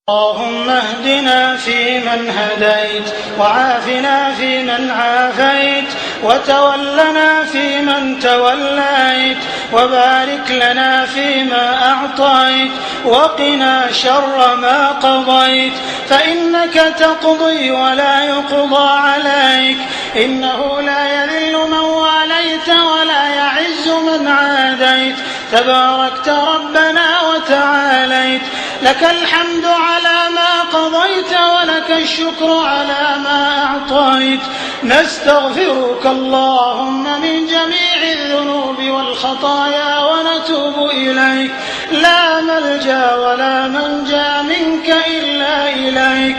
اللهم اهدنا فيمن هديت، وعافنا فيمن عافيت، وتولنا فيمن توليت، وبارك لنا فيما أعطيت، وقنا شر ما قضيت، فإنك تقضي ولا يقضى عليك، إنه لا يذل من واليت ولا يعز من عاديت، تباركت ربنا وتعاليت، لك الحمد على ما قضيت ولك الشكر على ما أعطيت. نستغفرك اللهم من جميع الذنوب والخطايا ونتوب إليك، لا ملجأ ولا منجا منك إلا إليك.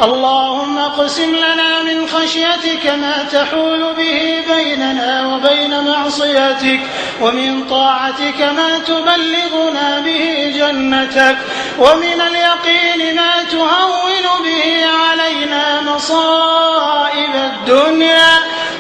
اللهم اقسم لنا من خشيتك ما تحول به بيننا وبين معصيتك، ومن طاعتك ما تبلغنا به جنتك، ومن اليقين ما تهون به علينا مصائب الدنيا،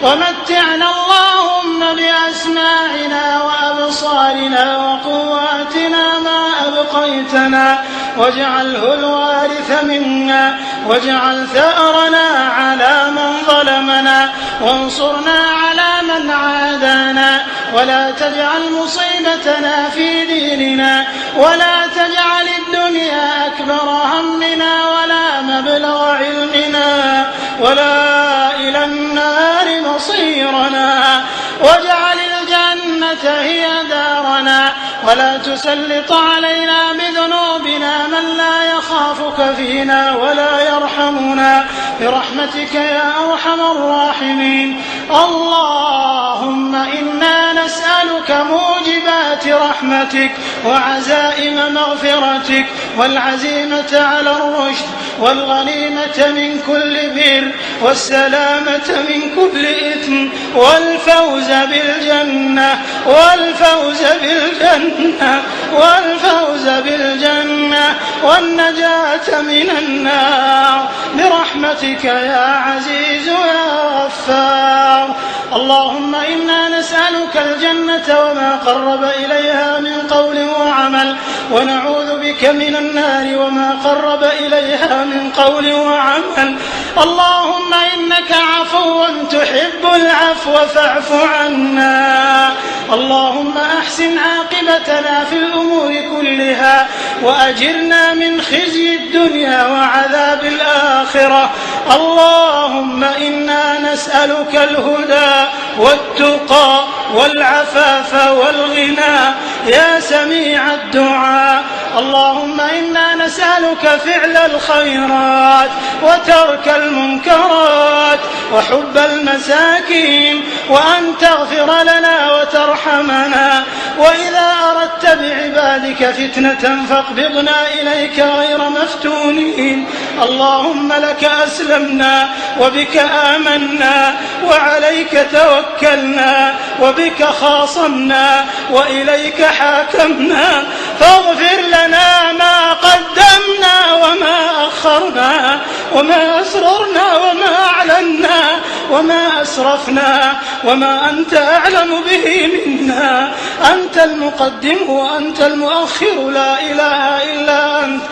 ومتعنا اللهم بأسماعنا وأبصارنا وقواتنا ما أبقيتنا، واجعله الوارث منا، واجعل ثأرنا على من ظلمنا، وانصرنا على من عادانا، ولا تجعل مصيبتنا في ديننا، ولا تجعل الدنيا أكبر همنا ولا مبلغ علمنا ولا إلى النار مصيرنا، واجعل الجنة هي دارنا، ولا تسلط علينا بذنوبنا من لا يخافك فينا ولا يرحمنا، برحمتك يا أرحم الراحمين. اللهم إنا نسألك موجبات رحمتك، وعزائم مغفرتك، والعزيمة على الرشد، والغنيمة من كل بر، والسلامة من كل إثم، والفوز بالجنة، والفوز بالجنة، والفوز بالجنة، والنجاة من النار، برحمتك يا عزيز يا غفار. اللهم إنا نسألك الجنة وما قرب إليها من قول وعمل، ونعوذ بك من النار وما قرب إليها من قول وعمل. اللهم إنك عفو تحب العفو فاعف عنا. اللهم أحسن عاقبتنا في الأمور كلها، وأجرنا من خزي الدنيا وعذاب الآخرة. اللهم إنا نسألك الهدى والتقى والعفاف والغنى يا سميع الدعاء. اللهم إنا نسألك فعل الخيرات، وترك المنكرات، وحب المساكين، وأن تغفر لنا وترحمنا، وإذا أردت بعبادك فتنة فاقبضنا إليك غير مفتونين. اللهم لك أسلمنا، وبك آمنا، وعليك توكلنا، وبك خاصمنا، وإليك حاكمنا، فاغفر لنا ما قدمنا وما أخرنا، وما أسررنا وما أعلنا، وما أسرفنا، وما أنت أعلم به منا. أنت المقدم وأنت المؤخر، لا إله إلا أنت.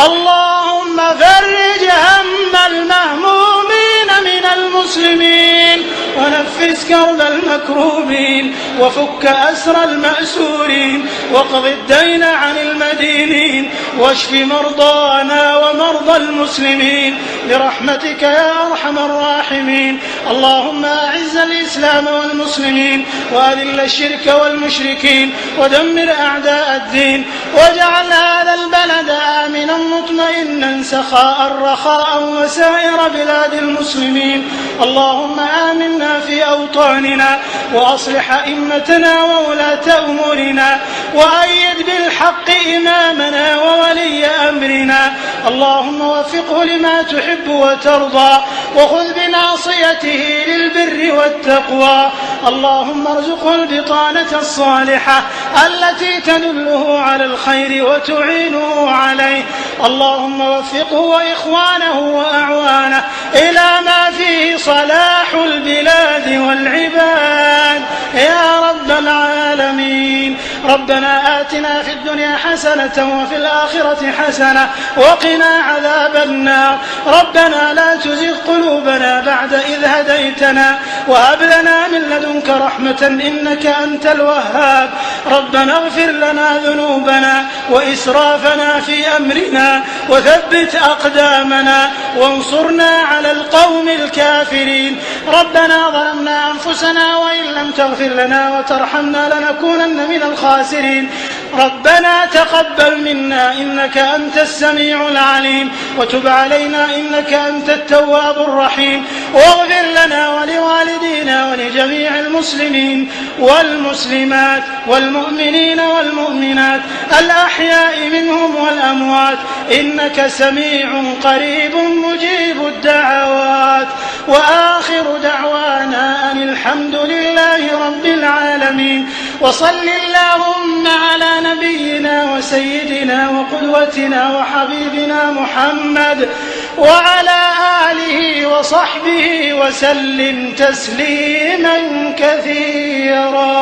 اللهم فرج هم المهمومين من المسلمين، ونفس كرب المكروبين، وفك أسر المأسورين، واقض الدين عن المدينين، واشف مرضانا ومرضى المسلمين برحمتك يا أرحم الراحمين. اللهم أعز الإسلام والمسلمين، وأذل الشرك والمشركين، ودمر أعداء الدين، واجعل هذا البلد آمنا مطمئنا سخاء رخاء وسائر بلاد المسلمين. اللهم آمنا في أوطاننا، وأصلح أئمتنا وولاة أمورنا، وأيد بالحق إمامنا وولي أمرنا. اللهم وفقه لما تحب وترضى، وخذ بناصيته للبر والتقوى. اللهم ارزقه البطانة الصالحة التي تدله على الخير وتعينه عليه. اللهم وفقه وإخوانه وأعوانه إلى ما فيه صلاح البلاد والعباد يا رب العالمين. ربنا آتنا في الدنيا حسنة وفي الآخرة حسنة وقنا عذاب النار. ربنا لا تزغ قلوبنا بعد إذ هديتنا وهب لنا من لدنك رحمة إنك أنت الوهاب. ربنا اغفر لنا ذنوبنا وإسرافنا في أمرنا وثبت أقدامنا وانصرنا على القوم الكافرين. ربنا ظلمنا أنفسنا وإن لم تغفر لنا وترحمنا لنكونن من الخاسرين. ربنا تقبل منا إنك أنت السميع العليم وتب علينا إنك أنت التواب الرحيم. واغفر لنا ولوالدينا ولجميع المسلمين والمسلمات والمؤمنين والمؤمنات الأحياء منهم والأموات إنك سميع قريب مجيب الدعوات. وآخر دعوانا أن الحمد لله رب العالمين. وصل اللهم على نبينا وسيدنا وقدوتنا وحبيبنا محمد وعلى آله وصحبه وسلم تسليما كثيرا.